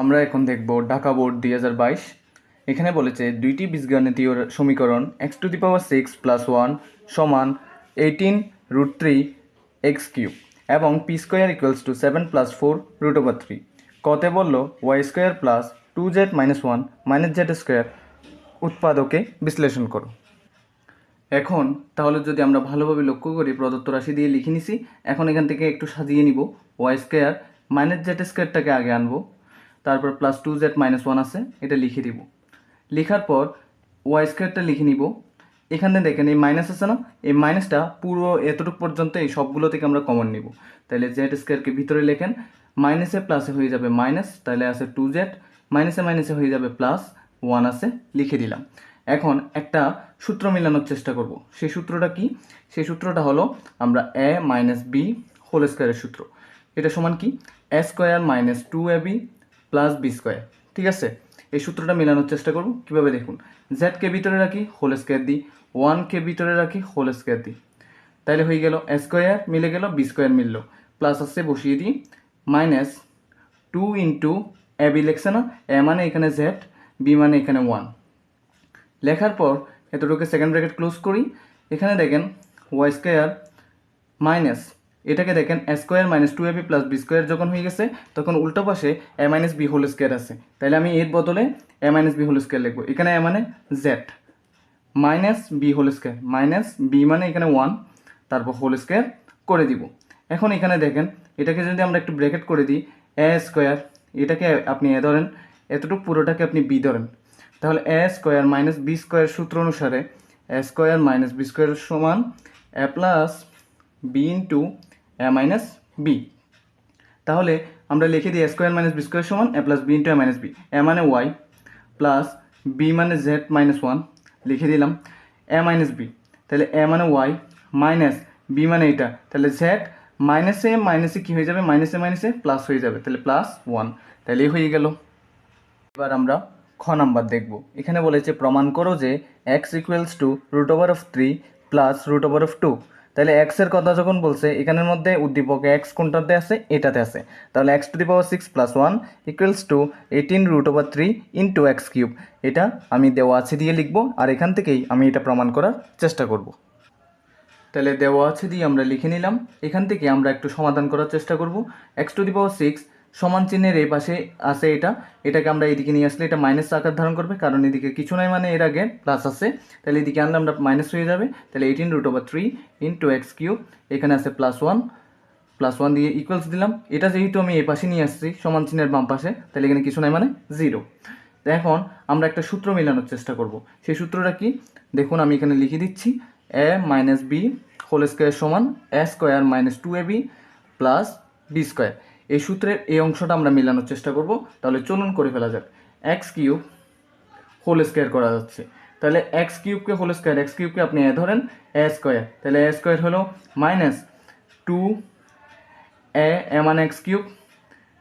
আমরা এখন দেখব ঢাকা বোর্ড 2022। এখানে বলেছে দুইটি বীজগণিতীয় সমীকরণ x⁻6+1 সমান 18√3 x³ এবং p² = 7+4√3। কতে বলল y² + 2z−1 z² উৎপাদকে বিশ্লেষণ করো। এখন তাহলে যদি আমরা ভালোভাবে লক্ষ্য করি, প্রদত্ত রাশি দিয়ে লিখে নিছি। এখন এখান থেকে একটু সাজিয়ে নিব। y² z² আগে আনবো, তারপর +2z−1 আছে, এটা লিখে দিব। লেখার পর y² লিখে নিব। এখানে দেখেন এই মাইনাস আছে না, এই মাইনাসটা পুরো এতটুকু পর্যন্ত এই সবগুলো থেকে আমরা কমন নিব। তাহলে z² ভিতরে লেখেন, মাইনাসে প্লাসে হয়ে যাবে মাইনাস, তাহলে আছে 2z, মাইনাসে মাইনাসে হয়ে যাবে +1 আছে, লিখে দিলাম। এখন একটা সূত্র মেলানোর চেষ্টা করব। সেই সূত্রটা কি? সেই সূত্রটা হলো আমরা a - b² সূত্র। এটা সমান কি? a² - 2ab + b²। ঠিক আছে, এই সূত্রটা মেলানোর চেষ্টা করব। কিভাবে দেখুন, z-কে ভিতরে রাখি, হোল² দিই, 1-কে ভিতরে রাখি, হোল² দিই, তাহলে হয়ে গেল a² মিলে গেল, b² মিলল, প্লাস আছে বসিয়ে দিই, -2 × ab লেখছে না, a মানে এখানে z, b মানে এখানে 1। লেখার পর এতটুকু সেকেন্ড ব্র্যাকেট ক্লোজ করি। এখানে দেখেন y² মাইনাস, এটাকে দেখেন a² - 2ab + b² যখন হয়ে গেছে, তখন উল্টো পাশে a - b² আছে। তাহলে আমি এর বদলে a - b² লিখবো। এখানে a মানে z, -b² b মানে এখানে 1, তারপর হোল² করে দিব। এখন এখানে দেখেন, এটাকে যদি আমরা একটু ব্র্যাকেট করে দিই, a², এটাকে আপনি a ধরেন, এতটুকু পুরোটাকে আপনি b ধরেন, তাহলে a² - b² সূত্র অনুসারে a² - b² সমান a + b × a - b। তাহলে আমরা লিখে দিই a² - b² সমান a + b × a - b। a মানে y প্লাস b মানে z-1 লিখে দিলাম, a - b, তাহলে a মানে y মাইনাস b মানে এটা, তাহলে z মাইনাসে মাইনাসে কী হয়ে যাবে, মাইনাসে মাইনাসে প্লাস হয়ে যাবে, তাহলে +1, তাহলে এই হয়ে গেল। এবার আমরা খ নাম্বার দেখব। এখানে বলেছে প্রমাণ করো যে x = √3 + √2। তাহলে x এর কথা যখন বলছে, এখানের মধ্যে উদ্দীপক x কোনটাতে আছে? এটাতে আছে। তাহলে x⁻6 + 1 = 18√3 × x³ এটা আমি দেওয়া আছে দিয়ে লিখব, আর এখান থেকেই আমি এটা প্রমাণ করার চেষ্টা করব। তাহলে দেওয়া আছে দিয়ে আমরা লিখে নিলাম। এখান থেকে আমরা একটু সমাধান করার চেষ্টা করব। x⁻6 সমান চিহ্নের এই পাশে আছে, এটাকে আমরা এদিকে নিয়ে আসলে এটা মাইনাস আকার ধারণ করবে, কারণ এদিকে কিছু নাই, মানে এর আগে প্লাস আছে। তাহলে এদিকে আনলে আমরা মাইনাস হয়ে যাবে। তাহলে 18√3 × x³ এখানে আছে +1 দিয়ে ইকুয়ালস দিলাম। এটা যেহেতু আমি এই পাশে নিয়ে আসছি সমান চিহ্নের বাম পাশে, তাহলে এখানে কিছু নাই, মানে 0। তো এখন আমরা একটা সূত্র মেলানোর চেষ্টা করব। সেই সূত্রটা কি দেখুন, আমি এখানে লিখে দিচ্ছি, a - b² সমান a² - 2ab + b²। এই সূত্রের এই অংশটা আমরা মেলানোর চেষ্টা করব। তাহলে চলুন করে ফেলা যাক। x³ হোল² করা যাচ্ছে, তাহলে x³ হোল², x³ আপনি a ধরেন, a², তাহলে a² হলো -2a মানে x³,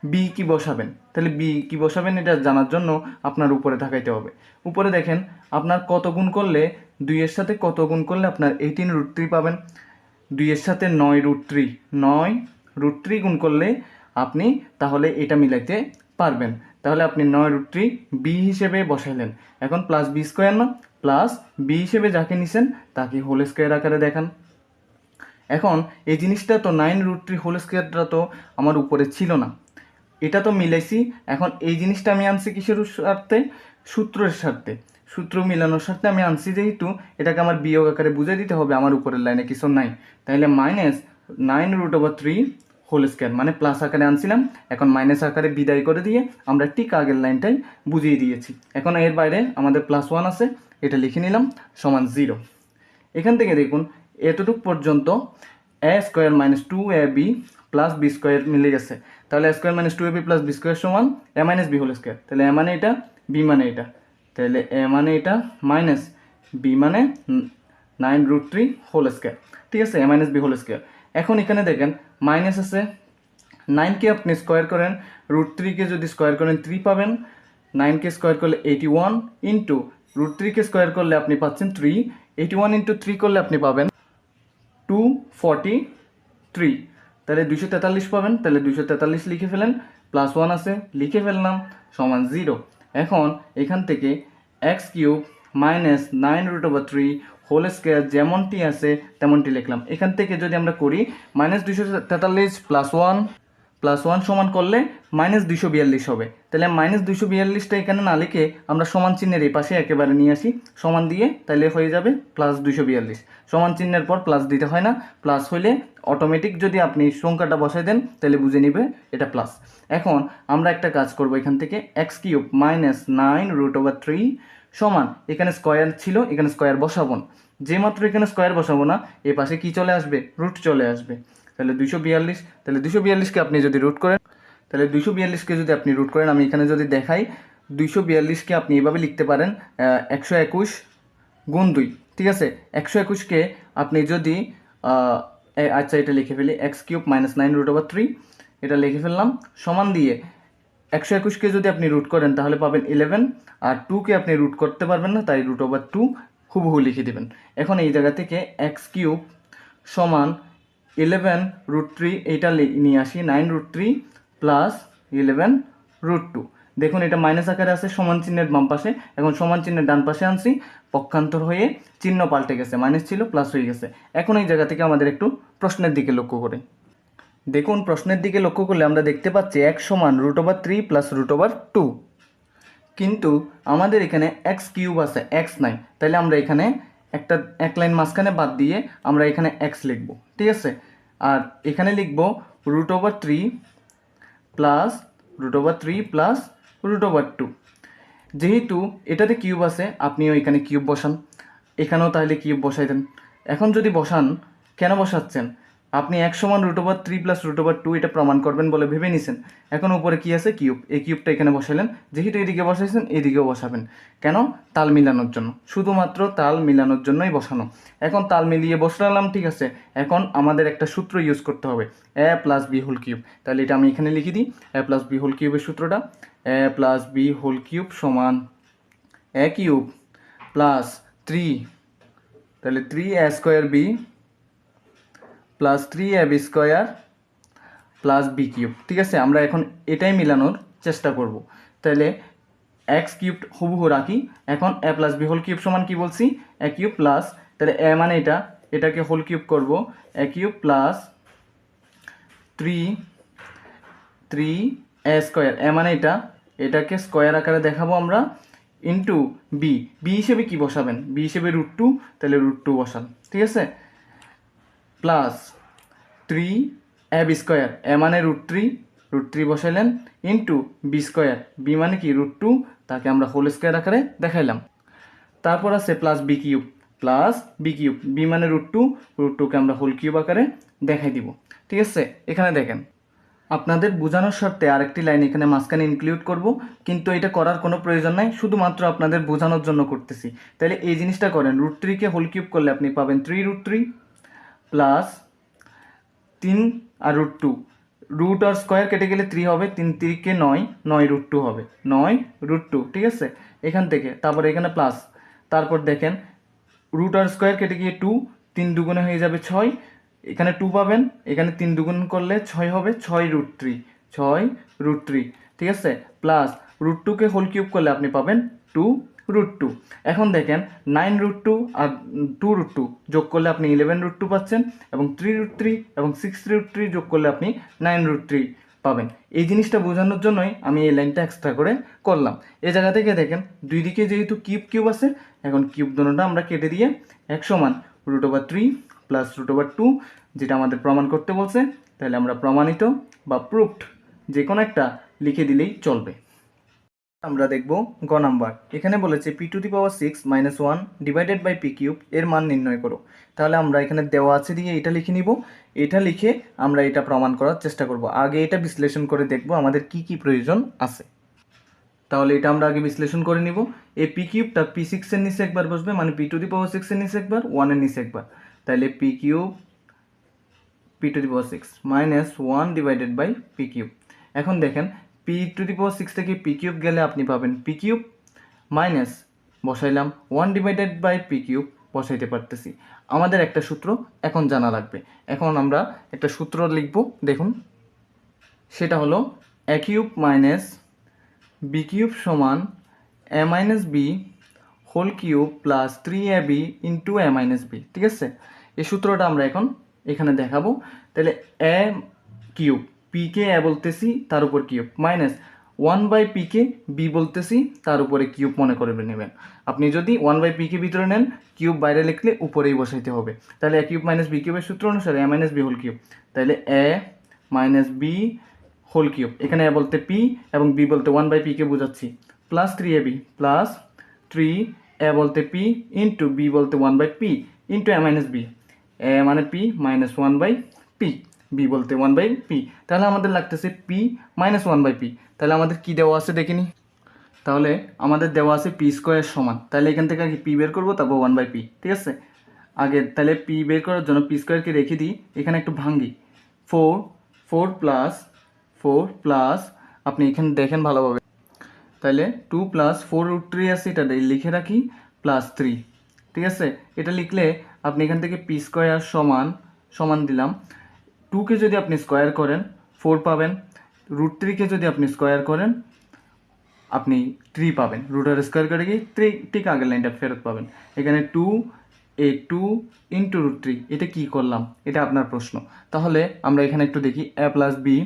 b কি বসাবেন? তাহলে b কি বসাবেন এটা জানার জন্য আপনার উপরে তাকাইতে হবে। উপরে দেখেন আপনার কত গুণ করলে, 2 এর সাথে কত গুণ করলে আপনার 18√3 পাবেন। 2 এর সাথে 9√3 গুণ করলে আপনি তাহলে এটা মিলাইতে পারবেন। তাহলে আপনি 9√3 b হিসেবে বসাইলেন। এখন +b² না, প্লাস b হিসেবে যাকে নিছেন তাকে হোল² আকারে দেখান। এখন এই জিনিসটা তো 9√3 হোল² তো আমার উপরে ছিল না, এটা তো মিলাইছি। এখন এই জিনিসটা আমি আনছি কিসের স্বার্থে? সূত্রের স্বার্থে, সূত্র মিলানোর স্বার্থে আমি আনছি, যেহেতু এটাকে আমার বিয়োগ আকারে বুঝে দিতে হবে, আমার উপরের লাইনে কিছু নাই। তাহলে -9√3 হোল² মানে প্লাস আকারে আনছিলাম, এখন মাইনাস আকারে বিদায় করে দিয়ে আমরা ঠিক আগের লাইনটাই বুঝিয়ে দিয়েছি। এখন এর বাইরে আমাদের +1 আছে, এটা লিখে নিলাম, সমান 0। এখান থেকে দেখুন এতটুকু পর্যন্ত a² - 2ab + b² মিলে গেছে। তাহলে a² - 2ab + b² সমান a - b²। তাহলে a মানে এটা, b মানে এটা, তাহলে a মানে এটা মাইনাস b মানে 9√3 হোল²। ঠিক আছে, a - b²। এখন এখানে দেখেন মাইনাস আছে, 9কে আপনি স্কোয়ার করেন, √3কে যদি স্কোয়ার করেন 3 পাবেন, 9কে স্কোয়ার করলে 81 ইন্টু √3কে স্কোয়ার করলে আপনি পাচ্ছেন 3, 81 ইন্টু 3 করলে আপনি পাবেন 243, তাহলে 243 পাবেন। তাহলে 243 লিখে ফেলেন, +1 আছে লিখে ফেললাম সমান 0। এখন এখান থেকে X cube minus 9√3 whole square যেমনটি আছে তেমনটি লিখলাম। এখান থেকে যদি আমরা করি -243 +1 সমান করলে -242 হবে। তাহলে -242টা এখানে না লিখে আমরা সমান চিহ্নের এই পাশে একেবারে নিয়ে আসি, সমান দিয়ে তাহলে হয়ে যাবে +242। সমান চিহ্নের পর প্লাস দিতে হয় না, প্লাস হইলে অটোমেটিক যদি আপনি সংখ্যাটা বসাই দেন তাহলে বুঝে নিবে এটা প্লাস। এখন আমরা একটা কাজ করব, এখান থেকে এক্স কিউব মাইনাস 9√3 সমান এখানে স্কোয়ার ছিল, এখানে স্কোয়ার বসাবো না, যে মাত্র এখানে স্কোয়ার বসাবো না এ পাশে কি চলে আসবে, রুট চলে আসবে। তাহলে 242, তাহলে 242কে আপনি যদি রুট করেন, তাহলে 242কে যদি আপনি রুট করেন, আমি এখানে যদি দেখাই 242কে আপনি এভাবে লিখতে পারেন 121 গুণ 2, ঠিক আছে। 121কে আপনি যদি আচ্ছা এটা লিখে ফেলি, এক্স কিউব মাইনাস 9√3 এটা লিখে ফেললাম সমান দিয়ে 121কে যদি আপনি রুট করেন তাহলে পাবেন 11, আর 2কে আপনি রুট করতে পারবেন না, তাই √2 হুবহু লিখে দেবেন। এখন এই জায়গা থেকে এক্স কিউব সমান 11√3 এইটা নিয়ে আসি 9√3 প্লাস 11√2। দেখুন এটা মাইনাস আকারে আছে সমান চিহ্নের বাম পাশে, এখন সমান চিহ্নের ডান পাশে আনছি, পক্ষান্তর হয়ে চিহ্ন পাল্টে গেছে, মাইনাস ছিল প্লাস হয়ে গেছে। এখন এই জায়গা থেকে আমাদের একটু প্রশ্নের দিকে লক্ষ্য করি। দেখুন প্রশ্নের দিকে লক্ষ্য করলে আমরা দেখতে পাচ্ছি x সমান √3 প্লাস √2, কিন্তু আমাদের এখানে এক্স কিউব আছে, এক্স নাই, তাহলে আমরা এখানে এক লাইন মাঝখানে বাদ দিয়ে আমরা এখানে এক্স লিখব, ঠিক আছে। আর এখানে লিখব √3 প্লাস √2। যেহেতু এটাতে কিউব আছে আপনিও এখানে কিউব বসান, এখানেও তাহলে কিউব বসাই দেন। এখন যদি বসান, কেন বসাচ্ছেন, আপনি এক সমান √3 প্লাস √2 এটা প্রমাণ করবেন বলে ভেবে নিছেন। এখন উপরে কি আছে, কিউব, এই কিউবটা এখানে বসাইলেন, যেহেতু এদিকে বসাইছেন এদিকেও বসাবেন। কেন, তাল মিলানোর জন্য, শুধুমাত্র তাল মিলানোর জন্যই বসানো। এখন তাল মিলিয়ে বসালাম, ঠিক আছে। এখন আমাদের একটা সূত্র ইউজ করতে হবে, a plus B whole cube. তাহলে এটা আমি এখানে লিখে দিই, a প্লাস বি হোল কিউবের সূত্রটা, a plus B whole cube সমান a কিউব প্লাস 3, তাহলে 3a square B plus 3ab square plus B cube, ঠিক আছে। আমরা এখন এটাই মিলানোর চেষ্টা করব। তাহলে এক্স কিউব হুবহু রাখি। এখন a plus B whole cube সমান কি বলছি, a কিউব প্লাস, তাহলে a মানে এটাকে হোল কিউব করব, a cube plus 3a square, a মানে এটাকে স্কোয়ার আকারে দেখাবো আমরা, ইন্টু বি হিসেবে কি বসাবেন, বি হিসেবে √2, তাহলে √2 বসান, ঠিক আছে। প্লাস 3ab স্কোয়ার, এ মানে √3 বসাইলেন, ইন্টু বি স্কোয়ার, বি মানে কি √2, তাকে আমরা হোল স্কোয়ার আকারে দেখাইলাম। তারপর আছে প্লাস বি কিউব, বি মানে √2কে আমরা হোল কিউব আকারে দেখাই দিব, ঠিক আছে। এখানে দেখেন আপনাদের বোঝানোর স্বার্থে আরেকটি লাইন এখানে মাঝখানে ইনক্লুড করব, কিন্তু এটা করার কোনো প্রয়োজন নাই, শুধুমাত্র আপনাদের বোঝানোর জন্য করতেছি। তাহলে এই জিনিসটা করেন, √3কে হোল কিউব করলে আপনি পাবেন 3√3 প্লাস 3 আর √2, রুট আর স্কোয়ার কেটে গেলে 3 হবে, 3 3কে 9 √2 হবে, 9√2, ঠিক আছে। এখান থেকে তারপরে এখানে প্লাস, তারপর দেখেন রুট আর স্কোয়ার কেটে গিয়ে 2, 3 দুগুণে হয়ে যাবে 6, এখানে 2 পাবেন, এখানে 3 দুগুণ করলে 6 হবে, 6√3, ঠিক আছে। প্লাস √2কে হোল কিউব করলে আপনি পাবেন 2√2। এখন দেখেন 9√2 আর 2√2 যোগ করলে আপনি 11√2 পাচ্ছেন, এবং 3√3 এবং 6√3 যোগ করলে আপনি 9√3 পাবেন। এই জিনিসটা বোঝানোর জন্যই আমি এই লাইনটা এক্সট্রা করে করলাম। এই জায়গা থেকে দেখেন দুই দিকে যেহেতু কিউব আছে, এখন কিউব দুটোটা আমরা কেটে দিয়ে এক সমান √3 প্লাস √2, যেটা আমাদের প্রমাণ করতে বলছে, তাহলে আমরা প্রমাণিত বা প্রুফড যে কোনো একটা লিখে দিলেই চলবে। আমরা দেখব গ নাম্বার, এখানে বলেছে p⁶ - 1 divided by p cube এর মান নির্ণয় করো। তাহলে আমরা এখানে দেওয়া আছে দিয়ে এটা লিখে নিব, এটা লিখে আমরা এটা প্রমাণ করার চেষ্টা করব। আগে এটা বিশ্লেষণ করে দেখব আমাদের কি কি প্রয়োজন আছে। তাহলে এটা আমরা আগে বিশ্লেষণ করে নিব। এই p কিউবটা p6 এর নিচে একবার বসবে, মানে p⁶ এর নিচে একবার, 1 এর নিচে একবার। তাহলে p cube p⁶ - 1 divided by p cube. এখন দেখেন p⁶ থেকে p কিউব গেলে আপনি পাবেন p কিউব মাইনাস বসাইলাম 1 ডিভাইডেড বাই p কিউব বসাইতে পারতেছি। আমাদের একটা সূত্র এখন জানা লাগবে। এখন আমরা একটা সূত্র লিখব, দেখুন সেটা হলো a cube minus b cube সমান a minus b whole cube plus 3ab into a minus b. ঠিক আছে, এই সূত্রটা আমরা এখন এখানে দেখাবো। তাহলে এ কিউব, পিকে এ বলতেছি তার উপর কিউব, মাইনাস 1/পিকে বি বলতেছি তার উপরে কিউব মনে করে নেবেন। আপনি যদি 1/পিকে ভিতরে নেন, কিউব বাইরে লিখলে উপরেই বসাইতে হবে। তাহলে এ কিউব মাইনাস বি কিউবের সূত্র অনুসারে এ মাইনাস বি হোল কিউব, তাহলে এ মাইনাস বি হোল কিউব, এখানে এ বলতে পি এবং বি বলতে 1/পিকে বোঝাচ্ছি, প্লাস 3ab প্লাস 3 এ বলতে পি ইন্টু বি বলতে 1/পি ইন্টু এ মাইনাস বি, এ মানে পি মাইনাস 1/পি, বি বলতে 1/পি। তাহলে আমাদের লাগতেছে পি মাইনাস 1/পি। তাহলে আমাদের কি দেওয়া আছে দেখিনি, তাহলে আমাদের দেওয়া আছে পি স্কোয়ার সমান, তাহলে এখান থেকে আগে পি বের করবো, তারপর 1/পি। ঠিক আছে, আগে তাহলে পি বের করার জন্য পি স্কোয়ারকে রেখে দিই, এখানে একটু ভাঙ্গি, 4 প্লাস আপনি এখানে দেখেন ভালোভাবে, তাহলে 2 প্লাস 4√3 আছে, এটা লিখে রাখি, প্লাস 3। ঠিক আছে, এটা লিখলে আপনি এখান থেকে পি স্কোয়ার সমান দিলাম, 2কে যদি আপনি স্কোয়ার করেন 4 পাবেন, √3কে যদি আপনি স্কোয়ার করেন আপনি 3 পাবেন, রুটের স্কোয়ার করে গিয়ে 3 ঠিক আগের লাইনটা ফেরত পাবেন। এখানে 2 ইন্টু √3, এটা কি করলাম, এটা আপনার প্রশ্ন। তাহলে আমরা এখানে একটু দেখি, a plus B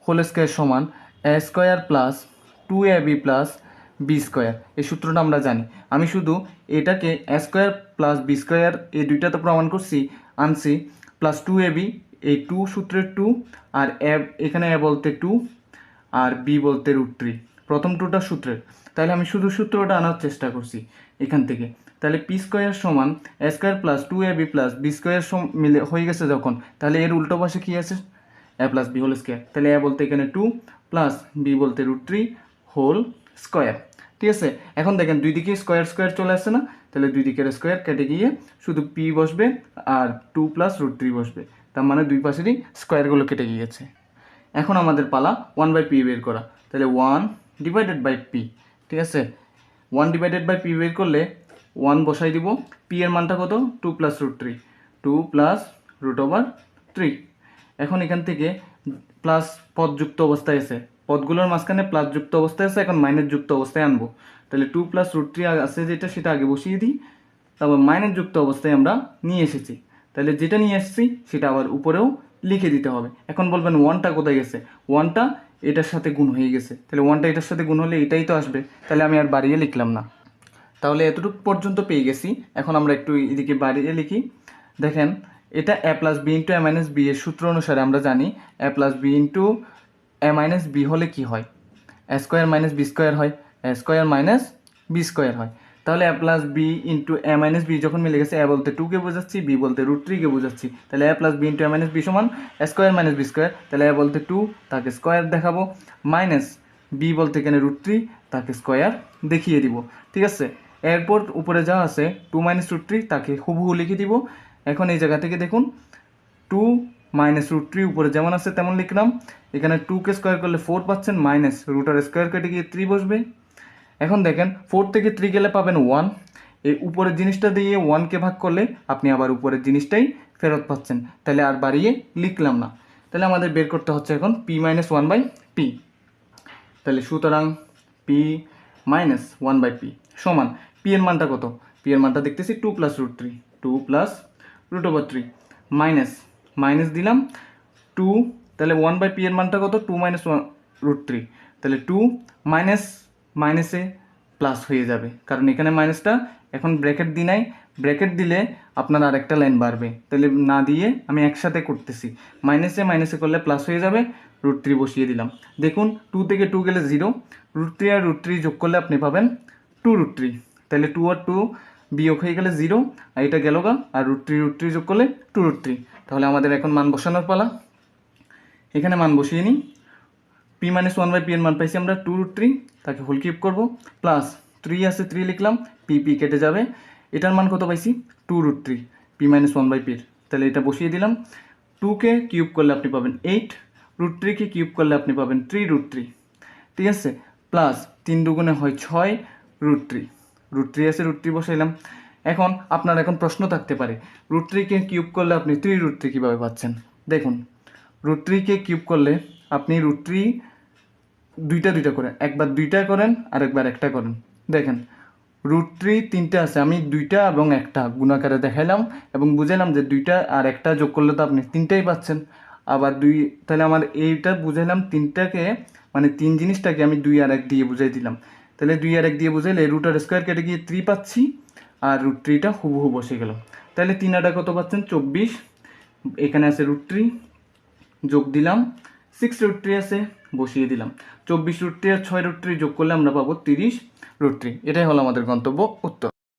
whole square সমান এ স্কোয়ার প্লাস 2ab প্লাস বি স্কোয়ার, এই সূত্রটা আমরা জানি। আমি শুধু এটাকে a square plus b square এই দুইটা তো প্রমাণ আনছি, প্লাস 2ab, এই 2 সূত্রের 2, আর এখানে এ বলতে 2 আর বি বলতে √3, প্রথম 2টা সূত্রের। তাহলে আমি শুধু সূত্রটা আনার চেষ্টা করছি এখান থেকে। তাহলে পি স্কোয়ার সমান এ স্কোয়ার প্লাস 2ab প্লাস বি স্কোয়ার মিলে হয়ে গেছে যখন, তাহলে এর উল্টো পাশে কী আছে, এ প্লাস বি হোল স্কোয়ার। তাহলে এ বলতে এখানে 2 প্লাস বি বলতে √3 হোল স্কোয়ার। ঠিক আছে, এখন দেখেন দুই দিকে স্কোয়ার চলে আসছে না, তাহলে দুই দিকের স্কোয়ার কেটে গিয়ে শুধু পি বসবে আর 2 প্লাস √3 বসবে, তার মানে দুই পাশেরই স্কোয়ারগুলো কেটে গিয়েছে। এখন আমাদের পালা 1/পি বের করা, তাহলে 1/পি। ঠিক আছে, 1/পি বের করলে 1 বসাই দিব, পি এর মানটা কত, 2 প্লাস √3, 2 প্লাস √3। এখন এখান থেকে প্লাস পদ যুক্ত অবস্থায় আছে, পদগুলোর মাঝখানে প্লাস যুক্ত অবস্থায় আছে, এখন মাইনাস যুক্ত অবস্থায় আনবো। তাহলে 2 প্লাস √3 আছে যেটা, সেটা আগে বসিয়ে দিই, তারপর মাইনাস যুক্ত অবস্থায় আমরা নিয়ে এসেছি, তাহলে যেটা নিয়ে এসেছি সেটা আবার উপরেও লিখে দিতে হবে। এখন বলবেন 1টা কোথায় গেছে, 1টা এটার সাথে গুণ হয়ে গেছে, তাহলে 1টা এটার সাথে গুণ হলে এটাই তো আসবে, তাহলে আমি আর বাড়িয়ে লিখলাম না। তাহলে এতটুকু পর্যন্ত পেয়ে গেছি, এখন আমরা একটু এদিকে বাড়িয়ে লিখি। দেখেন, এটা এ plus B into a minus B এর সূত্র অনুসারে আমরা জানি এ plus B into a minus B হলে কি হয়, এ স্কোয়ার মাইনাস বি স্কোয়ার হয়, এ স্কোয়ার মাইনাস বি স্কোয়ার হয়। তাহলে এ plus B into a minus B যখন মিলে গেছে, এ বলতে 2কে বোঝাচ্ছি, বি বলতে √3কে বোঝাচ্ছি, তাহলে এ plus B into a minus B সমান a square minus B square, তাহলে এ বলতে 2 তাকে স্কোয়ার দেখাবো, মাইনাস বি বলতে এখানে √3 তাকে স্কোয়ার দেখিয়ে দিব। ঠিক আছে, এরপর উপরে যা আছে 2 মাইনাস √3 তাকে হুবহু লিখে দিব। এখন এই জায়গা থেকে দেখুন 2 মাইনাস √3 উপরে যেমন আছে তেমন লিখলাম, এখানে 2কে স্কোয়ার করলে 4 পাচ্ছেন, মাইনাস রুটার স্কোয়ার কেটে গিয়ে 3 বসবে। এখন দেখেন 4 থেকে 3 গেলে পাবেন 1, এই উপরের জিনিসটা দিয়ে 1কে ভাগ করলে আপনি আবার উপরের জিনিসটাই ফেরত পাচ্ছেন, তাহলে আর বাড়িয়ে লিখলাম না। তাহলে আমাদের বের করতে হচ্ছে এখন পি মাইনাস 1/পি। তাহলে সুতরাং পি মাইনাস 1/পি সমান, পি এর মানটা কত, পি এর মানটা দেখতেছি 2 প্লাস √3, 2 প্লাস √3 মাইনাস দিলাম 2, তাহলে 1/পি এর মানটা কত, 2 মাইনাস √3, তাহলে 2 মাইনাসে প্লাস হয়ে যাবে, কারণ এখানে মাইনাসটা এখন ব্র্যাকেট দিই নাই, ব্র্যাকেট দিলে আপনার আরেকটা লাইন বাড়বে, তাহলে না দিয়ে আমি একসাথে করতেছি, মাইনাসে করলে প্লাস হয়ে যাবে, √3 বসিয়ে দিলাম। দেখুন 2 থেকে 2 গেলে 0, √3 আর √3 যোগ করলে আপনি পাবেন 2√3, তাহলে 2 আর 2 বিয়োগ হয়ে গেলে 0, আর এটা গেল গা, আর √3 যোগ করলে 2√3। তাহলে আমাদের এখন মান বসানোর পালা, এখানে মান বসিয়ে নিই, পি মাইনাস 1/পি এর মান পাইছি আমরা 2√3, তাকে হোল কিউব করবো, প্লাস 3 আছে 3 লিখলাম, পি কেটে যাবে, এটার মান কত পাইছি 2√3 পি মাইনাস 1/পির, তাহলে এটা বসিয়ে দিলাম। 2কে কিউব করলে আপনি পাবেন 8, √3কে কিউব করলে আপনি পাবেন 3√3। ঠিক আছে, প্লাস 3 দুগুণে হয় 6, √3 আছে, √3 বসাইলাম। এখন আপনার এখন প্রশ্ন থাকতে পারে, √3কে কিউব করলে আপনি 3√3 কীভাবে পাচ্ছেন। দেখুন √3কে কিউব করলে আপনি √3 দুইটা দুইটা করেন, একবার দুইটা করেন আর একবার একটা করেন। দেখেন √3 তিনটে আছে, আমি দুইটা এবং একটা গুণাকারে দেখাইলাম এবং বুঝাইলাম যে দুইটা আর একটা যোগ করলে তো আপনি তিনটাই পাচ্ছেন। আবার দুই, তাহলে আমার এইটা বুঝাইলাম তিনটাকে, মানে তিন জিনিসটাকে আমি 2 আর 1 দিয়ে বুঝাই দিলাম। তাহলে 2 আর 1 দিয়ে বুঝাইলে √r² কেটে গিয়ে 3 পাচ্ছি, আর √3টা হুবহু বসে গেল। তাহলে 3 আর কত পাচ্ছেন 24, এখানে আছে √3 যোগ দিলাম, 6 √3 আছে বসিয়ে দিলাম, 24 √3 আর 6 √3 যোগ করলে আমরা পাবো 30 √3। এটাই হলো আমাদের গন্তব্য উত্তর।